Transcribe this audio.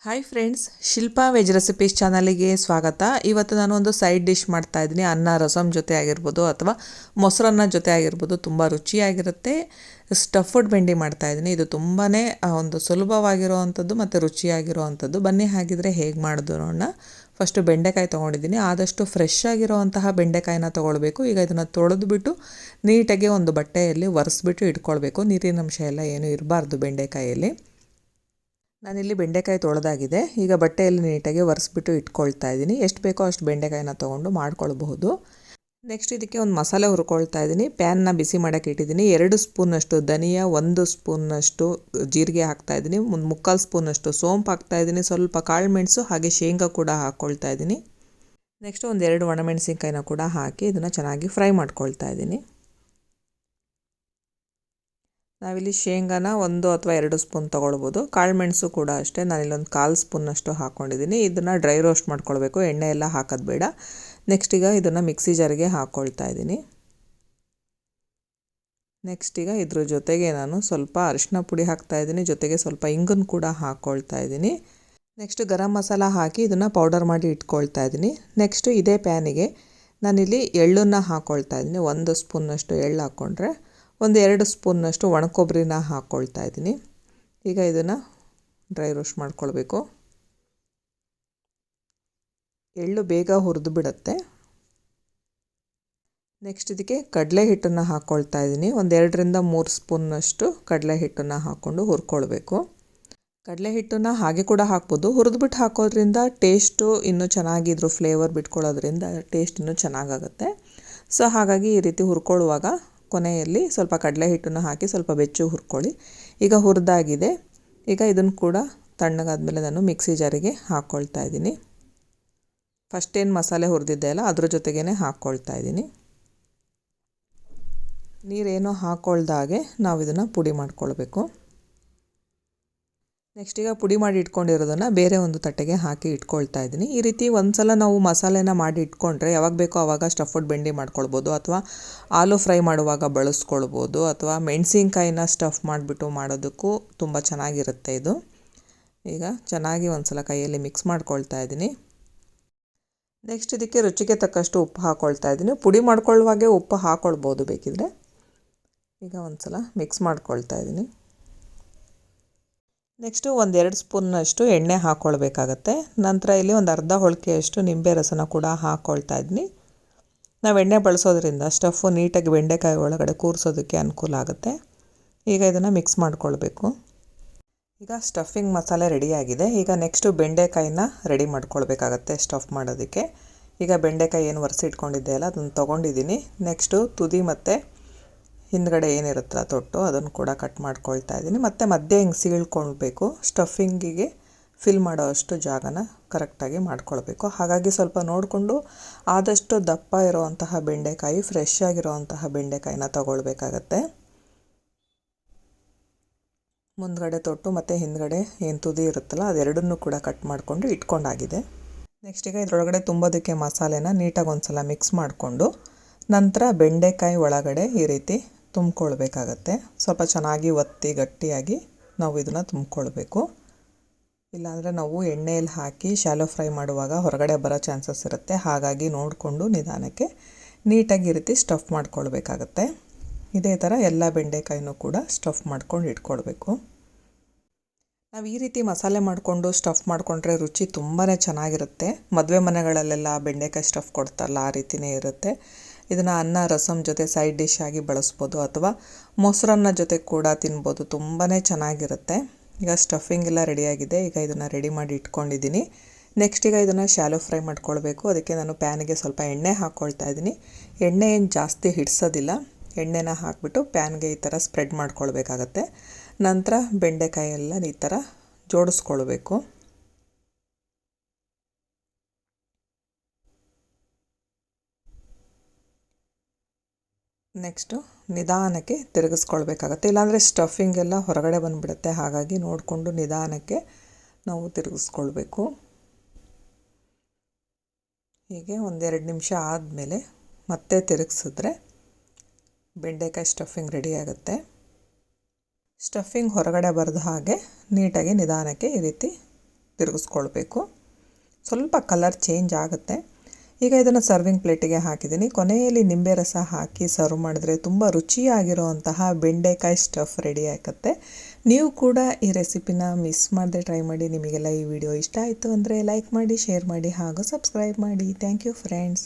Hi friends, Shilpa veg recipes ಚಾನಲಿಗೆ ಸ್ವಾಗತ. ಇವತ್ತು ನಾನು ಒಂದು ಸೈಡ್ ಡಿಶ್ ಮಾಡ್ತಾ ಇದ್ದೀನಿ. ಅನ್ನ ರಸಮ್ ಜೊತೆ ಆಗಿರ್ಬೋದು ಅಥವಾ ಮೊಸರನ್ನ ಜೊತೆ ಆಗಿರ್ಬೋದು, ತುಂಬ ರುಚಿಯಾಗಿರುತ್ತೆ. ಸ್ಟಫ್ಡ್ ಬೆಂಡಿ ಮಾಡ್ತಾ ಇದ್ದೀನಿ. ಇದು ತುಂಬಾ ಒಂದು ಸುಲಭವಾಗಿರುವಂಥದ್ದು ಮತ್ತು ರುಚಿಯಾಗಿರುವಂಥದ್ದು. ಬನ್ನಿ ಹಾಗಿದ್ರೆ ಹೇಗೆ ಮಾಡೋದು ನೋಡೋಣ. ಫಸ್ಟು ಬೆಂಡೆಕಾಯಿ ತೊಗೊಂಡಿದ್ದೀನಿ. ಆದಷ್ಟು ಫ್ರೆಶ್ ಆಗಿರುವಂತಹ ಬೆಂಡೆಕಾಯಿನ ತೊಗೊಳ್ಬೇಕು. ಈಗ ಇದನ್ನು ತೊಳೆದುಬಿಟ್ಟು ನೀಟಾಗಿ ಒಂದು ಬಟ್ಟೆಯಲ್ಲಿ ಒರೆಸ್ಬಿಟ್ಟು ಇಟ್ಕೊಳ್ಬೇಕು. ನೀರಿನ ಅಂಶ ಎಲ್ಲ ಏನೂ ಇರಬಾರ್ದು ಬೆಂಡೆಕಾಯಲ್ಲಿ. ನಾನಿಲ್ಲಿ ಬೆಂಡೆಕಾಯಿ ತೊಳೆದಾಗಿದೆ. ಈಗ ಬಟ್ಟೆಯಲ್ಲಿ ನೀಟಾಗಿ ಒರೆಸ್ಬಿಟ್ಟು ಇಟ್ಕೊಳ್ತಾ ಇದ್ದೀನಿ. ಎಷ್ಟು ಬೇಕೋ ಅಷ್ಟು ಬೆಂಡೆಕಾಯಿನ ತೊಗೊಂಡು ಮಾಡ್ಕೊಳ್ಬಹುದು. ನೆಕ್ಸ್ಟ್ ಇದಕ್ಕೆ ಒಂದು ಮಸಾಲೆ ಹುರ್ಕೊಳ್ತಾ ಇದ್ದೀನಿ. ಪ್ಯಾನ್ನ ಬಿಸಿ ಮಾಡೋಕ್ಕೆ ಇಟ್ಟಿದ್ದೀನಿ. 2 ಸ್ಪೂನಷ್ಟು ಧನಿಯಾ, 1 ಸ್ಪೂನಷ್ಟು ಜೀರಿಗೆ ಹಾಕ್ತಾ ಇದ್ದೀನಿ, 1/4 ಸ್ಪೂನಷ್ಟು ಸೋಂಪು ಹಾಕ್ತಾ ಇದ್ದೀನಿ, ಸ್ವಲ್ಪ ಕಾಳು ಮೆಣಸು ಹಾಗೆ ಶೇಂಗಾ ಕೂಡ ಹಾಕ್ಕೊಳ್ತಾ ಇದ್ದೀನಿ. ನೆಕ್ಸ್ಟ್ 2 ಒಣಮೆಣಸಿನ್ಕಾಯಿನ ಕೂಡ ಹಾಕಿ ಇದನ್ನು ಚೆನ್ನಾಗಿ ಫ್ರೈ ಮಾಡ್ಕೊಳ್ತಾ ಇದ್ದೀನಿ. ನಾವಿಲ್ಲಿ ಶೇಂಗಾನ 1 ಅಥವಾ 2 ಸ್ಪೂನ್ ತೊಗೊಳ್ಬೋದು. ಕಾಳುಮೆಣಸು ಕೂಡ ಅಷ್ಟೇ, ನಾನಿಲ್ಲೊಂದು 1/4 ಸ್ಪೂನಷ್ಟು ಹಾಕ್ಕೊಂಡಿದ್ದೀನಿ. ಇದನ್ನು ಡ್ರೈ ರೋಸ್ಟ್ ಮಾಡ್ಕೊಳ್ಬೇಕು, ಎಣ್ಣೆ ಎಲ್ಲ ಹಾಕೋದು ಬೇಡ. ನೆಕ್ಸ್ಟ್ ಈಗ ಇದನ್ನು ಮಿಕ್ಸಿ ಜಾರಿಗೆ ಹಾಕ್ಕೊಳ್ತಾ ಇದ್ದೀನಿ. ನೆಕ್ಸ್ಟ್ ಈಗ ಇದ್ರ ಜೊತೆಗೆ ನಾನು ಸ್ವಲ್ಪ ಅರಿಶಿನ ಪುಡಿ ಹಾಕ್ತಾ ಇದ್ದೀನಿ, ಜೊತೆಗೆ ಸ್ವಲ್ಪ ಇಂಗನ್ನು ಕೂಡ ಹಾಕ್ಕೊಳ್ತಾ ಇದ್ದೀನಿ. ನೆಕ್ಸ್ಟ್ ಗರಂ ಮಸಾಲ ಹಾಕಿ ಇದನ್ನು ಪೌಡರ್ ಮಾಡಿ ಇಟ್ಕೊಳ್ತಾ ಇದ್ದೀನಿ. ನೆಕ್ಸ್ಟು ಇದೇ ಪ್ಯಾನಿಗೆ ನಾನಿಲ್ಲಿ ಎಳ್ಳನ್ನು ಹಾಕ್ಕೊಳ್ತಾ ಇದ್ದೀನಿ. 1 ಸ್ಪೂನಷ್ಟು ಎಳ್ಳು ಹಾಕ್ಕೊಂಡ್ರೆ 2 ಸ್ಪೂನ್ನಷ್ಟು ಒಣಕೊಬ್ಬರಿನ ಹಾಕ್ಕೊಳ್ತಾ ಇದ್ದೀನಿ. ಈಗ ಇದನ್ನು ಡ್ರೈ ರೋಸ್ಟ್ ಮಾಡ್ಕೊಳ್ಬೇಕು. ಎಳ್ಳು ಬೇಗ ಹುರಿದು ಬಿಡುತ್ತೆ. ನೆಕ್ಸ್ಟ್ ಇದಕ್ಕೆ ಕಡಲೆ ಹಿಟ್ಟನ್ನು ಹಾಕ್ಕೊಳ್ತಾ ಇದ್ದೀನಿ. 2ರಿಂದ 3 ಸ್ಪೂನ್ನಷ್ಟು ಕಡಲೆ ಹಿಟ್ಟನ್ನು ಹಾಕ್ಕೊಂಡು ಹುರ್ಕೊಳ್ಬೇಕು. ಕಡಲೆ ಹಿಟ್ಟನ್ನು ಹಾಗೆ ಕೂಡ ಹಾಕ್ಬೋದು. ಹುರಿದ್ಬಿಟ್ಟು ಹಾಕೋದ್ರಿಂದ ಟೇಸ್ಟು ಇನ್ನೂ ಚೆನ್ನಾಗಿದ್ರು, ಫ್ಲೇವರ್ ಬಿಟ್ಕೊಳ್ಳೋದ್ರಿಂದ ಟೇಸ್ಟ್ ಇನ್ನೂ ಚೆನ್ನಾಗಾಗುತ್ತೆ. ಸೊ ಹಾಗಾಗಿ ಈ ರೀತಿ ಹುರ್ಕೊಳ್ಳುವಾಗ ಕೊನೆಯಲ್ಲಿ ಸ್ವಲ್ಪ ಕಡಲೆ ಹಿಟ್ಟನ್ನು ಹಾಕಿ ಸ್ವಲ್ಪ ಬೆಚ್ಚಗೆ ಹುರ್ಕೊಳ್ಳಿ. ಈಗ ಹುರಿದಾಗಿದೆ. ಈಗ ಇದನ್ನು ಕೂಡ ತಣ್ಣಗಾದ್ಮೇಲೆ ನಾನು ಮಿಕ್ಸಿ ಜಾರಿಗೆ ಹಾಕ್ಕೊಳ್ತಾ ಇದ್ದೀನಿ. ಫಸ್ಟ್ ಏನು ಮಸಾಲೆ ಹುರಿದಿದ್ದೆ ಅಲ್ಲ ಅದ್ರ ಜೊತೆಗೇ ಹಾಕ್ಕೊಳ್ತಾ ಇದ್ದೀನಿ. ನೀರೇನೋ ಹಾಕ್ಕೊಳ್ದಾಗೆ ನಾವು ಇದನ್ನು ಪುಡಿ ಮಾಡ್ಕೊಳ್ಬೇಕು. ನೆಕ್ಸ್ಟ್ ಈಗ ಪುಡಿ ಮಾಡಿ ಇಟ್ಕೊಂಡಿರೋದನ್ನು ಬೇರೆ ಒಂದು ತಟ್ಟೆಗೆ ಹಾಕಿ ಇಟ್ಕೊಳ್ತಾ ಇದ್ದೀನಿ. ಈ ರೀತಿ ಒಂದ್ಸಲ ನಾವು ಮಸಾಲೆನ ಮಾಡಿ ಇಟ್ಕೊಂಡ್ರೆ ಯಾವಾಗ ಬೇಕೋ ಆವಾಗ ಸ್ಟಫ್ಡ್ ಬೆಂಡಿ ಮಾಡ್ಕೊಳ್ಬೋದು, ಅಥವಾ ಆಲೂ ಫ್ರೈ ಮಾಡುವಾಗ ಬಳಸ್ಕೊಳ್ಬೋದು, ಅಥವಾ ಮೆಣಸಿನ್ಕಾಯಿನ ಸ್ಟಫ್ ಮಾಡಿಬಿಟ್ಟು ಮಾಡೋದಕ್ಕೂ ತುಂಬ ಚೆನ್ನಾಗಿರುತ್ತೆ ಇದು. ಈಗ ಚೆನ್ನಾಗಿ ಒಂದ್ಸಲ ಕೈಯಲ್ಲಿ ಮಿಕ್ಸ್ ಮಾಡ್ಕೊಳ್ತಾ ಇದ್ದೀನಿ. ನೆಕ್ಸ್ಟ್ ಇದಕ್ಕೆ ರುಚಿಗೆ ತಕ್ಕಷ್ಟು ಉಪ್ಪು ಹಾಕ್ಕೊಳ್ತಾ ಇದ್ದೀನಿ. ಪುಡಿ ಮಾಡ್ಕೊಳ್ಳುವಾಗೆ ಉಪ್ಪು ಹಾಕ್ಕೊಳ್ಬೋದು ಬೇಕಿದ್ರೆ. ಈಗ ಒಂದ್ಸಲ ಮಿಕ್ಸ್ ಮಾಡ್ಕೊಳ್ತಾ ಇದ್ದೀನಿ. ನೆಕ್ಸ್ಟು 1-2 ಸ್ಪೂನ್ನಷ್ಟು ಎಣ್ಣೆ ಹಾಕ್ಕೊಳ್ಬೇಕಾಗತ್ತೆ. ನಂತರ ಇಲ್ಲಿ ಒಂದು ಅರ್ಧ ಹೋಳಿಗೆಯಷ್ಟು ನಿಂಬೆ ರಸನ ಕೂಡ ಹಾಕ್ಕೊಳ್ತಾ ಇದ್ದೀನಿ. ನಾವು ಎಣ್ಣೆ ಬಳಸೋದ್ರಿಂದ ಸ್ಟಫು ನೀಟಾಗಿ ಬೆಂಡೆಕಾಯಿ ಒಳಗಡೆ ಕೂರಿಸೋದಕ್ಕೆ ಅನುಕೂಲ ಆಗುತ್ತೆ. ಈಗ ಇದನ್ನು ಮಿಕ್ಸ್ ಮಾಡ್ಕೊಳ್ಬೇಕು. ಈಗ ಸ್ಟಫಿಂಗ್ ಮಸಾಲೆ ರೆಡಿಯಾಗಿದೆ. ಈಗ ನೆಕ್ಸ್ಟು ಬೆಂಡೆಕಾಯಿನ ರೆಡಿ ಮಾಡ್ಕೊಳ್ಬೇಕಾಗತ್ತೆ ಸ್ಟಫ್ ಮಾಡೋದಕ್ಕೆ. ಈಗ ಬೆಂಡೆಕಾಯಿ ಏನು ಒರೆಸಿಟ್ಕೊಂಡಿದ್ದೆ ಅಲ್ಲ ಅದನ್ನು ತೊಗೊಂಡಿದ್ದೀನಿ. ನೆಕ್ಸ್ಟು ತುದಿ ಮತ್ತು ಹಿಂದ್ಗಡೆ ಏನಿರುತ್ತಲ್ಲ ತೊಟ್ಟು ಅದನ್ನು ಕೂಡ ಕಟ್ ಮಾಡ್ಕೊಳ್ತಾ ಇದ್ದೀನಿ. ಮತ್ತು ಮಧ್ಯೆ ಹಿಂಗೆ ಸೀಳ್ಕೊಳ್ಬೇಕು. ಸ್ಟಫಿಂಗಿಗೆ ಫಿಲ್ ಮಾಡೋ ಅಷ್ಟು ಜಾಗನ ಕರೆಕ್ಟಾಗಿ ಮಾಡ್ಕೊಳ್ಬೇಕು. ಹಾಗಾಗಿ ಸ್ವಲ್ಪ ನೋಡಿಕೊಂಡು ಆದಷ್ಟು ದಪ್ಪ ಇರುವಂತಹ ಬೆಂಡೆಕಾಯಿ, ಫ್ರೆಶ್ ಆಗಿರುವಂತಹ ಬೆಂಡೆಕಾಯಿನ ತಗೊಳ್ಬೇಕಾಗತ್ತೆ. ಮುಂದ್ಗಡೆ ತೊಟ್ಟು ಮತ್ತು ಹಿಂದ್ಗಡೆ ಏನು ತುದಿ ಇರುತ್ತಲ್ಲ ಅದೆರಡನ್ನೂ ಕೂಡ ಕಟ್ ಮಾಡಿಕೊಂಡು ಇಟ್ಕೊಂಡಾಗಿದೆ. ನೆಕ್ಸ್ಟ್ ಈಗ ಇದರೊಳಗಡೆ ತುಂಬೋದಕ್ಕೆ ಮಸಾಲೆನ ನೀಟಾಗಿ ಒಂದ್ಸಲ ಮಿಕ್ಸ್ ಮಾಡಿಕೊಂಡು ನಂತರ ಬೆಂಡೆಕಾಯಿ ಒಳಗಡೆ ಈ ರೀತಿ ತುಂಬ್ಕೊಳ್ಬೇಕಾಗತ್ತೆ. ಸ್ವಲ್ಪ ಚೆನ್ನಾಗಿ ಒತ್ತಿ ಗಟ್ಟಿಯಾಗಿ ನಾವು ಇದನ್ನು ತುಂಬ್ಕೊಳ್ಬೇಕು. ಇಲ್ಲಾಂದರೆ ನಾವು ಎಣ್ಣೆಯಲ್ಲಿ ಹಾಕಿ ಶಾಲೋ ಫ್ರೈ ಮಾಡುವಾಗ ಹೊರಗಡೆ ಬರೋ ಚಾನ್ಸಸ್ ಇರುತ್ತೆ. ಹಾಗಾಗಿ ನೋಡಿಕೊಂಡು ನಿಧಾನಕ್ಕೆ ನೀಟಾಗಿ ಈ ರೀತಿ ಸ್ಟಫ್ ಮಾಡ್ಕೊಳ್ಬೇಕಾಗತ್ತೆ. ಇದೇ ಥರ ಎಲ್ಲ ಬೆಂಡೆಕಾಯಿನೂ ಕೂಡ ಸ್ಟಫ್ ಮಾಡ್ಕೊಂಡು ಇಟ್ಕೊಳ್ಬೇಕು. ನಾವು ಈ ರೀತಿ ಮಸಾಲೆ ಮಾಡಿಕೊಂಡು ಸ್ಟಫ್ ಮಾಡಿಕೊಂಡ್ರೆ ರುಚಿ ತುಂಬಾ ಚೆನ್ನಾಗಿರುತ್ತೆ. ಮದುವೆ ಮನೆಗಳಲ್ಲೆಲ್ಲ ಬೆಂಡೆಕಾಯಿ ಸ್ಟಫ್ ಕೊಡ್ತಾರಲ್ಲ ಆ ರೀತಿಯೇ ಇರುತ್ತೆ. ಇದನ್ನು ಅನ್ನ ರಸಮ್ ಜೊತೆ ಸೈಡ್ ಡಿಶ್ ಆಗಿ ಬಳಸ್ಬೋದು, ಅಥವಾ ಮೊಸರನ್ನ ಜೊತೆ ಕೂಡ ತಿನ್ಬೋದು. ತುಂಬಾ ಚೆನ್ನಾಗಿರುತ್ತೆ. ಈಗ ಸ್ಟಫಿಂಗ್ ಎಲ್ಲ ರೆಡಿಯಾಗಿದೆ. ಈಗ ಇದನ್ನು ರೆಡಿ ಮಾಡಿ ಇಟ್ಕೊಂಡಿದ್ದೀನಿ. ನೆಕ್ಸ್ಟ್ ಈಗ ಇದನ್ನು ಶಾಲೋ ಫ್ರೈ ಮಾಡ್ಕೊಳ್ಬೇಕು. ಅದಕ್ಕೆ ನಾನು ಪ್ಯಾನಿಗೆ ಸ್ವಲ್ಪ ಎಣ್ಣೆ ಹಾಕ್ಕೊಳ್ತಾ ಇದ್ದೀನಿ. ಎಣ್ಣೆ ಏನು ಜಾಸ್ತಿ ಹಿಡಿಸೋದಿಲ್ಲ. ಎಣ್ಣೆನ ಹಾಕಿಬಿಟ್ಟು ಪ್ಯಾನ್ಗೆ ಈ ಥರ ಸ್ಪ್ರೆಡ್ ಮಾಡ್ಕೊಳ್ಬೇಕಾಗತ್ತೆ. ನಂತರ ಬೆಂಡೆಕಾಯಿ ಎಲ್ಲ ಈ ಥರ ಜೋಡಿಸ್ಕೊಳ್ಬೇಕು. ನೆಕ್ಸ್ಟು ನಿಧಾನಕ್ಕೆ ತಿರುಗಿಸ್ಕೊಳ್ಬೇಕಾಗತ್ತೆ, ಇಲ್ಲಾಂದರೆ ಸ್ಟಫಿಂಗ್ ಎಲ್ಲ ಹೊರಗಡೆ ಬಂದುಬಿಡುತ್ತೆ. ಹಾಗಾಗಿ ನೋಡಿಕೊಂಡು ನಿಧಾನಕ್ಕೆ ನಾವು ತಿರುಗಿಸ್ಕೊಳ್ಬೇಕು. ಹೀಗೆ 1-2 ನಿಮಿಷ ಆದಮೇಲೆ ಮತ್ತೆ ತಿರುಗಿಸಿದ್ರೆ ಬೆಂಡೆಕಾಯಿ ಸ್ಟಫಿಂಗ್ ರೆಡಿ ಆಗುತ್ತೆ. ಸ್ಟಫಿಂಗ್ ಹೊರಗಡೆ ಬರದ ಹಾಗೆ ನೀಟಾಗಿ ನಿಧಾನಕ್ಕೆ ಈ ರೀತಿ ತಿರುಗಿಸ್ಕೊಳ್ಬೇಕು. ಸ್ವಲ್ಪ ಕಲರ್ ಚೇಂಜ್ ಆಗುತ್ತೆ. ಈಗ ಇದನ್ನು ಸರ್ವಿಂಗ್ ಪ್ಲೇಟಿಗೆ ಹಾಕಿದ್ದೀನಿ. ಕೊನೆಯಲ್ಲಿ ನಿಂಬೆ ರಸ ಹಾಕಿ ಸರ್ವ್ ಮಾಡಿದ್ರೆ ತುಂಬ ರುಚಿಯಾಗಿರೋವಂತಹ ಬೆಂಡೆಕಾಯಿ ಸ್ಟಫ್ ರೆಡಿ ಆಗುತ್ತೆ. ನೀವು ಕೂಡ ಈ ರೆಸಿಪಿನ ಮಿಸ್ ಮಾಡದೆ ಟ್ರೈ ಮಾಡಿ. ನಿಮಗೆಲ್ಲ ಈ ವಿಡಿಯೋ ಇಷ್ಟ ಆಯಿತು ಅಂದರೆ ಲೈಕ್ ಮಾಡಿ, ಶೇರ್ ಮಾಡಿ ಹಾಗೂ ಸಬ್ಸ್ಕ್ರೈಬ್ ಮಾಡಿ. Thank you friends.